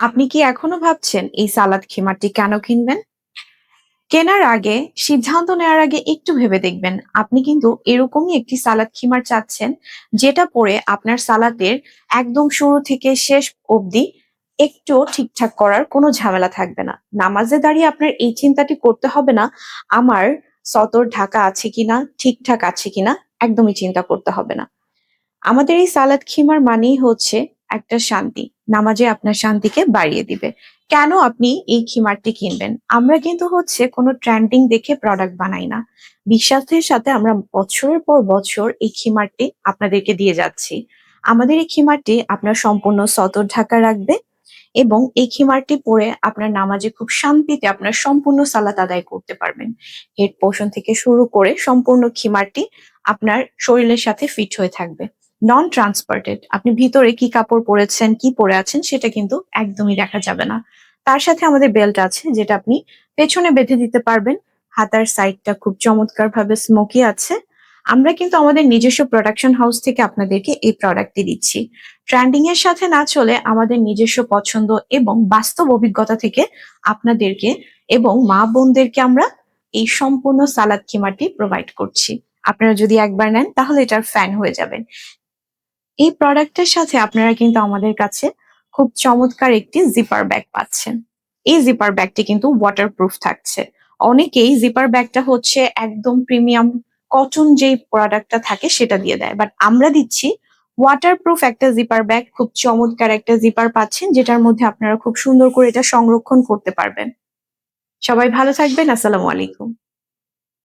আপনি কি এখনো ভাবছেন এই সালাদ খিমারটি কেন কিনবেন? কেনার আগে সিদ্ধান্ত নেওয়ার আগে একটু ভেবে দেখবেন আপনি কিন্তু এরকমই একটি সালাদ খিমার চাচ্ছেন যেটা পরে আপনার সালাদের একদম শুরু থেকে শেষ অবধি একটুও ঠিকঠাক করার কোনো ঝামেলা থাকবে না। নামাজে দাঁড়িয়ে আপনার এই চিন্তাটি করতে হবে না, আমার সতর ঢাকা আছে কিনা, ঠিকঠাক আছে কিনা, একদমই চিন্তা করতে হবে না। আমাদের এই সালাদ খিমার মানেই হচ্ছে একটা শান্তি। নামাজে আপনার শান্তিকে বাড়িয়ে দিবে। কেন আপনি এই খিমারটি কিনবেন? আমরা কিন্তু হচ্ছে কোনো ট্রেন্ডিং দেখে প্রোডাক্ট বানাই না। বিশ্বাসের সাথে আমরা বছরের পর বছর এই খিমারটি আপনাদেরকে দিয়ে যাচ্ছি। আমাদের এই খিমারটি আপনার সম্পূর্ণ সতর ঢাকা রাখবে এবং এই খিমারটি পরে আপনার নামাজে খুব শান্তিতে আপনার সম্পূর্ণ সালাত আদায় করতে পারবেন। হেড পোর্শন থেকে শুরু করে সম্পূর্ণ খিমারটি আপনার শরীরের সাথে ফিট হয়ে থাকবে। নন ট্রান্সপার্টেড। আপনি ভিতরে কি কাপড় পরেছেন, কি পরে আছেন সেটা কিন্তু একদমই দেখা যাবে না। তার সাথে আমাদের বেল্ট আছে যেটা আপনি পেছনে বেঁধে দিতে পারবেন। হাতার সাইডটা খুব চমৎকারভাবে স্মোকি আছে। আমরা কিন্তু আমাদের নিজস্ব প্রোডাকশন হাউস থেকে আপনাদেরকে এই প্রোডাক্টটি দিচ্ছি। ট্রেন্ডিং এর সাথে না চলে আমাদের নিজস্ব পছন্দ এবং বাস্তব অভিজ্ঞতা থেকে আপনাদেরকে এবং মা বোনদেরকে আমরা এই সম্পূর্ণ সালাদ খিমারটি প্রোভাইড করছি। আপনারা যদি একবার নেন তাহলে এটার ফ্যান হয়ে যাবেন। এই প্রোডাক্টের সাথে আপনারা কিন্তু আমাদের কাছে খুব চমৎকার একটি জিপার ব্যাগ পাচ্ছেন। এই জিপার ব্যাগটি কিন্তু ওয়াটারপ্রুফ থাকছে। অনেকেই জিপার ব্যাগটা হচ্ছে একদম প্রিমিয়াম কটন যেই প্রোডাক্টটা থাকে সেটা দিয়ে দেয়, বাট আমরা দিচ্ছি ওয়াটারপ্রুফ একটা জিপার ব্যাগ। খুব চমৎকার একটা জিপার পাচ্ছেন যেটার মধ্যে আপনারা খুব সুন্দর করে এটা সংরক্ষণ করতে পারবেন। সবাই ভালো থাকবেন। আসসালামু আলাইকুম।